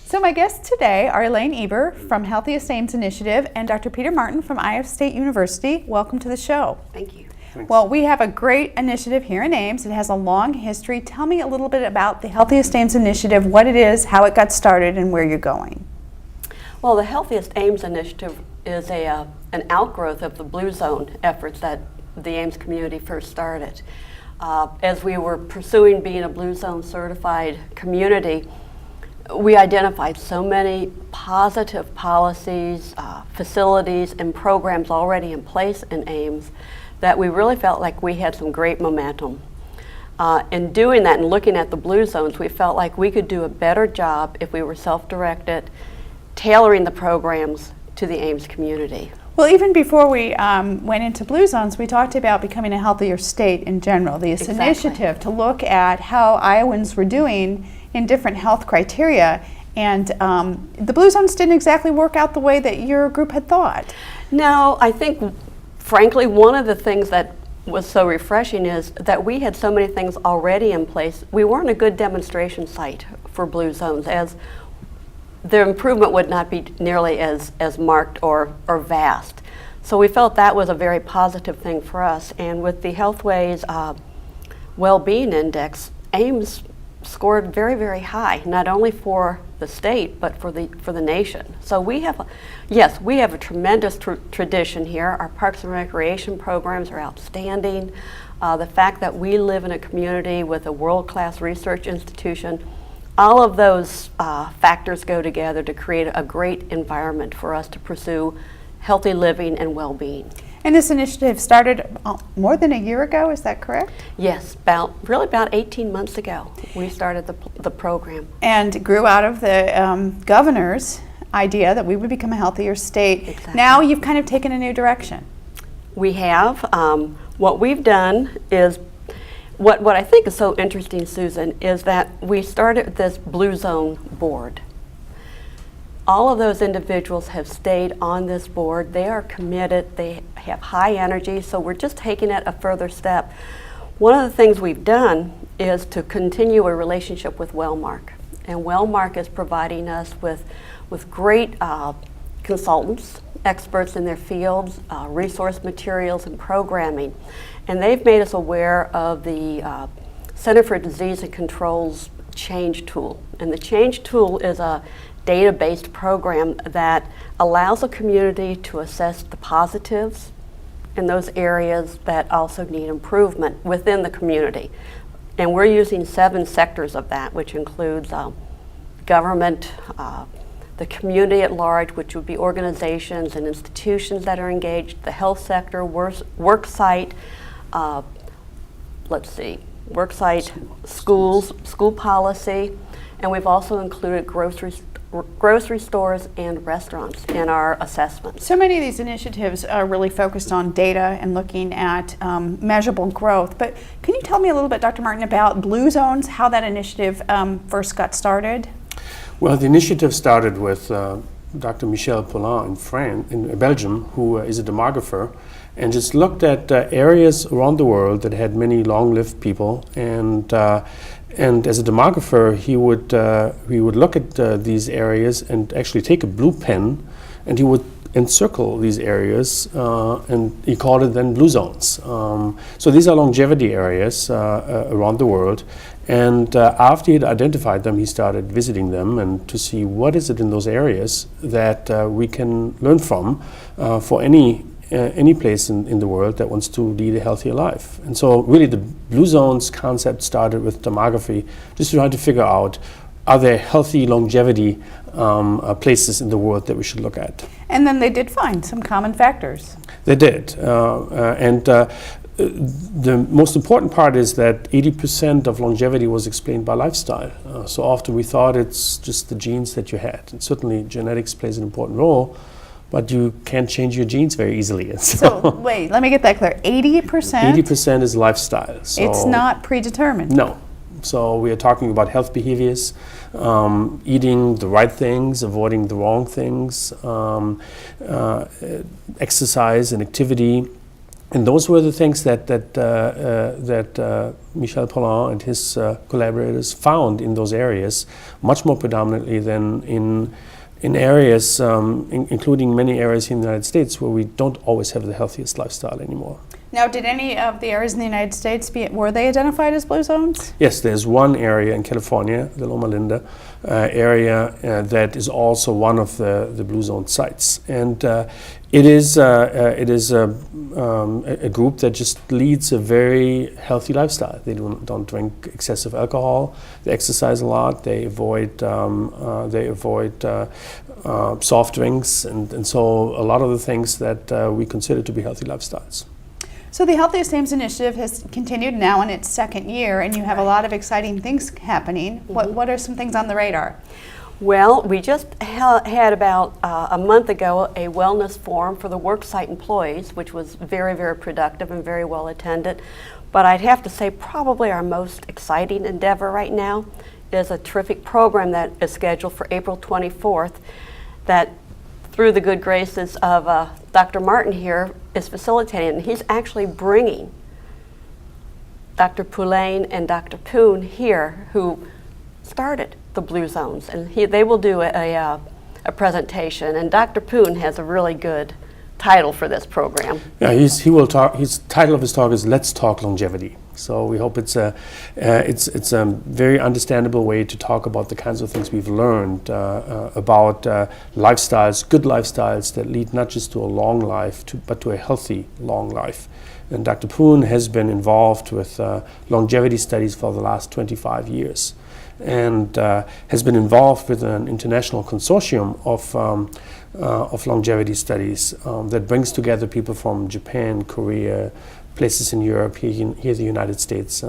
So my guests today are Elaine Eber from Healthiest Ames Initiative and Dr. Peter Martin from Iowa State University. Welcome to the show. Thank you. Thanks. Well, we have a great initiative here in Ames. It has a long history. Tell me a little bit about the Healthiest Ames Initiative, what it is, how it got started, and where you're going. Well, the Healthiest Ames Initiative is an outgrowth of the Blue Zone efforts that the Ames community first started. As we were pursuing being a Blue Zone certified community, we identified so many positive policies, facilities, and programs already in place in Ames that we really felt like we had some great momentum. In doing that and looking at the Blue Zones, we felt like we could do a better job if we were self-directed, tailoring the programs to the Ames community. Well, even before we went into Blue Zones, we talked about becoming a healthier state in general. This Exactly. initiative to look at how Iowans were doing in different health criteria, and the Blue Zones didn't exactly work out the way that your group had thought. No, I think, frankly, one of the things that was so refreshing is that we had so many things already in place. We weren't a good demonstration site for Blue Zones, as the improvement would not be nearly as marked or vast. So we felt that was a very positive thing for us. And with the Healthways Well-Being Index, Ames scored very, very high, not only for the state, but for the nation. So we have, we have a tremendous tradition here. Our parks and recreation programs are outstanding. The fact that we live in a community with a world-class research institution, all of those factors go together to create a great environment for us to pursue healthy living and well-being. And this initiative started more than a year ago, is that correct? Yes, about 18 months ago, we started the program. And grew out of the governor's idea that we would become a healthier state. Exactly. Now you've kind of taken a new direction. We have. What we've done is, what I think is so interesting, Susan, is that we started this Blue Zone board. All of those individuals have stayed on this board. They are committed, they have high energy, so we're just taking it a further step. One of the things we've done is to continue a relationship with Wellmark. And Wellmark is providing us with great consultants, experts in their fields, resource materials and programming. And they've made us aware of the Center for Disease and Control's Change Tool. And the Change Tool is a data-based program that allows a community to assess the positives in those areas that also need improvement within the community. And we're using 7 sectors of that, which includes government, the community at large, which would be organizations and institutions that are engaged, the health sector, work site, schools, school policy, and we've also included grocery stores and restaurants in our assessments. So many of these initiatives are really focused on data and looking at measurable growth. But can you tell me a little bit, Dr. Martin, about Blue Zones, how that initiative first got started? Well, the initiative started with Dr. Michel Paulin in Belgium, who is a demographer, and just looked at areas around the world that had many long-lived people, and as a demographer, he would look at these areas and actually take a blue pen, and he would encircle these areas, and he called it then Blue Zones. So these are longevity areas around the world. And after he had identified them, he started visiting them and to see what is it in those areas that we can learn from for any place in the world that wants to lead a healthier life. And so really the Blue Zones concept started with demography, just to try to figure out, are there healthy longevity places in the world that we should look at? And then they did find some common factors. They did. The most important part is that 80% of longevity was explained by lifestyle. So often we thought it's just the genes that you had. And certainly genetics plays an important role, but you can't change your genes very easily. So wait, let me get that clear. 80%? 80% is lifestyle. So it's not predetermined. No. So we are talking about health behaviors, eating the right things, avoiding the wrong things, exercise and activity, And those were the things that Michel Paulin and his collaborators found in those areas, much more predominantly than in areas, including many areas in the United States where we don't always have the healthiest lifestyle anymore. Now, did any of the areas in the United States, were they identified as blue zones? Yes, there's one area in California, the Loma Linda area, that is also one of the blue zone sites. And it is a group that just leads a very healthy lifestyle. They don't drink excessive alcohol. They exercise a lot. They avoid soft drinks, and so a lot of the things that we consider to be healthy lifestyles. So the Healthiest Ames initiative has continued now in its second year, and you have a lot of exciting things happening. What are some things on the radar? Well, we just had about a month ago a wellness forum for the worksite employees, which was very, very productive and very well attended. But I'd have to say probably our most exciting endeavor right now is a terrific program that is scheduled for April 24th that, through the good graces of Dr. Martin here, is facilitating. And he's actually bringing Dr. Poulain and Dr. Poon here, who started the Blue Zones, and they will do a presentation. And Dr. Poon has a really good title for this program. Yeah, he will talk. His title of his talk is "Let's Talk Longevity." So we hope it's a very understandable way to talk about the kinds of things we've learned about lifestyles, good lifestyles that lead not just to a long life, but to a healthy long life. And Dr. Poon has been involved with longevity studies for the last 25 years, and has been involved with an international consortium of longevity studies that brings together people from Japan, Korea, places in Europe, here in the United States.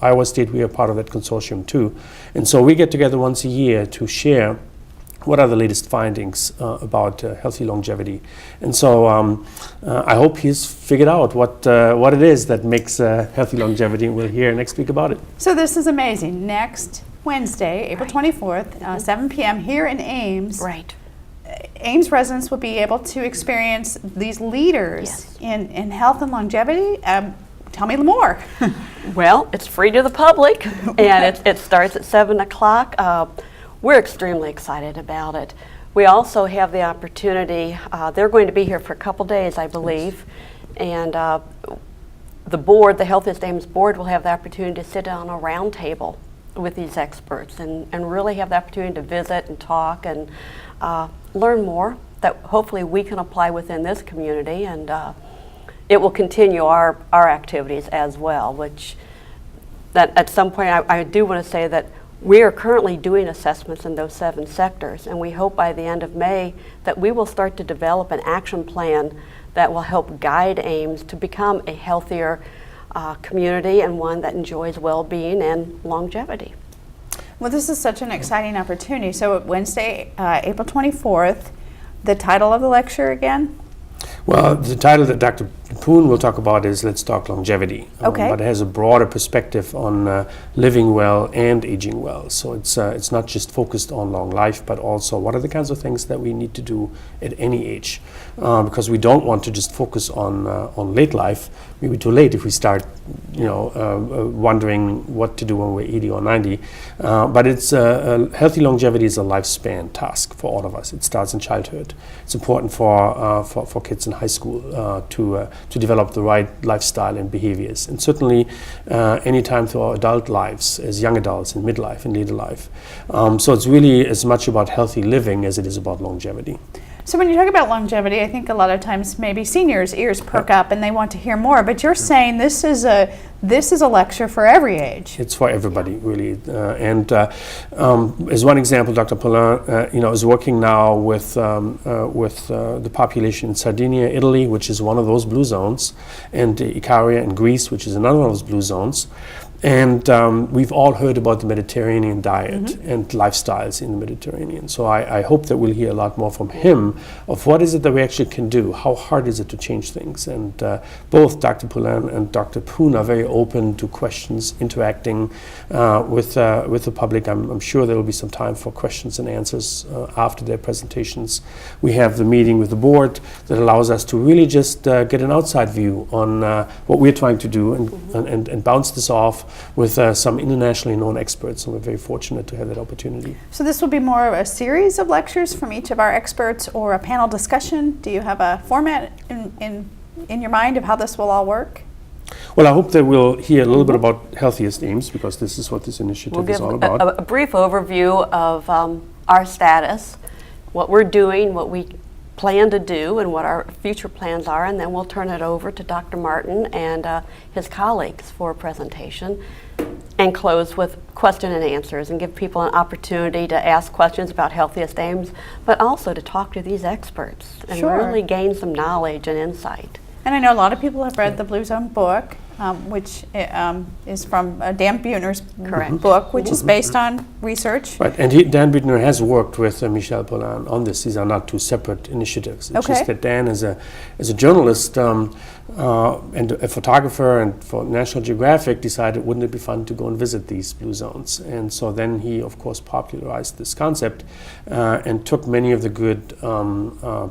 Iowa State, we are part of that consortium too. And so we get together once a year to share what are the latest findings about healthy longevity. And so I hope he's figured out what it is that makes healthy longevity, and we'll hear next week about it. So this is amazing. Next Wednesday, April 24th, 7 p.m. here in Ames. Right. Ames residents will be able to experience these leaders in health and longevity. Tell me more. Well, it's free to the public, and it starts at 7 o'clock. We're extremely excited about it. We also have the opportunity, they're going to be here for a couple days, I believe, and the board, the Healthiest Ames board, will have the opportunity to sit down on a round table with these experts and really have the opportunity to visit and talk and learn more that hopefully we can apply within this community, and it will continue our activities as well, which that at some point I do want to say that we are currently doing assessments in those 7 sectors, and we hope by the end of May that we will start to develop an action plan that will help guide Ames to become a healthier community and one that enjoys well-being and longevity. Well, this is such an exciting opportunity. So Wednesday, April 24th, the title of the lecture again? Well, the title that Dr. Poon will talk about is "Let's Talk Longevity," Okay. but it has a broader perspective on living well and aging well. So it's not just focused on long life, but also what are the kinds of things that we need to do at any age, because we don't want to just focus on late life. Maybe too late if we start, wondering what to do when we're 80 or 90. But it's healthy longevity is a lifespan task for all of us. It starts in childhood. It's important for kids in high school to develop the right lifestyle and behaviors, and certainly anytime through our adult lives as young adults in midlife and later life. So it's really as much about healthy living as it is about longevity. So when you talk about longevity, I think a lot of times maybe seniors' ears perk up and they want to hear more. But you're saying this is a lecture for every age. It's for everybody, really. As one example, Dr. Poulain, is working now with the population in Sardinia, Italy, which is one of those blue zones, and Icaria in Greece, which is another one of those blue zones. And we've all heard about the Mediterranean diet and lifestyles in the Mediterranean. So I hope that we'll hear a lot more from him of what is it that we actually can do, how hard is it to change things. And both Dr. Poulin and Dr. Poon are very open to questions, interacting with the public. I'm sure there will be some time for questions and answers after their presentations. We have the meeting with the board that allows us to really just get an outside view on what we're trying to do and bounce this off with some internationally known experts, and we're very fortunate to have that opportunity. So this will be more of a series of lectures from each of our experts or a panel discussion. Do you have a format in your mind of how this will all work? Well, I hope that we'll hear a little bit about Healthiest Ames, because this is what this initiative is all about. A brief overview of our status, what we're doing, what we plan to do, and what our future plans are, and then we'll turn it over to Dr. Martin and his colleagues for a presentation, and close with question and answers and give people an opportunity to ask questions about Healthiest Ames, but also to talk to these experts and really gain some knowledge and insight. And I know a lot of people have read the Blue Zone book, which is from Dan Buettner's book, which is based on research. Right, and Dan Buettner has worked with Michel Poulin on this. These are not two separate initiatives. It's just that Dan, as a journalist and a photographer and for National Geographic, decided wouldn't it be fun to go and visit these blue zones. And so then he, of course, popularized this concept and took many of the good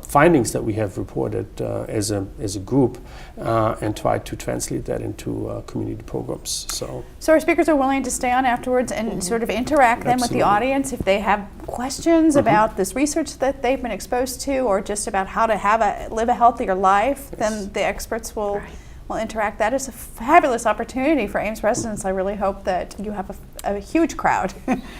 findings that we have reported as a group and tried to translate that into community programs. So our speakers are willing to stay on afterwards and sort of interact then with the audience if they have questions about this research that they've been exposed to, or just about how to live a healthier life. Then the experts will interact. That is a fabulous opportunity for Ames residents. I really hope that you have a huge crowd.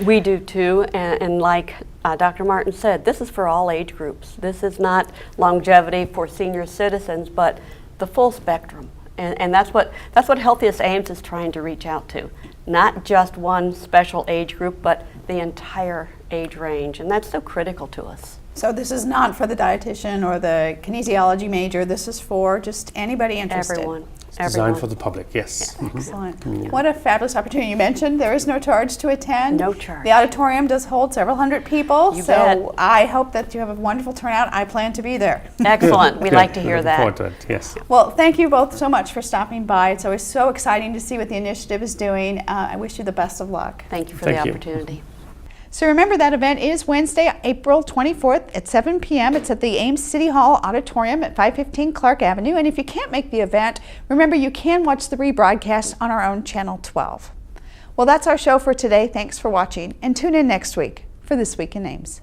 We do too, and like Dr. Martin said, this is for all age groups. This is not longevity for senior citizens, but the full spectrum. And that's what Healthiest Ames is trying to reach out to. Not just one special age group, but the entire age range. And that's so critical to us. So this is not for the dietitian or the kinesiology major. This is for just anybody interested. Everyone. it's designed for the public, yes. Excellent. What a fabulous opportunity. You mentioned there is no charge to attend. No charge. The auditorium does hold several hundred people. You so bet. I hope that you have a wonderful turnout. I plan to be there. Excellent. We'd like to hear Looking forward that. to it, yes. Well, thank you both so much for stopping by. It's always so exciting to see what the initiative is doing. I wish you the best of luck. Thank you for Thank the you. opportunity. So remember, that event is Wednesday, April 24th at 7 p.m. It's at the Ames City Hall Auditorium at 515 Clark Avenue. And if you can't make the event, remember you can watch the rebroadcast on our own Channel 12. Well, that's our show for today. Thanks for watching, and tune in next week for This Week in Ames.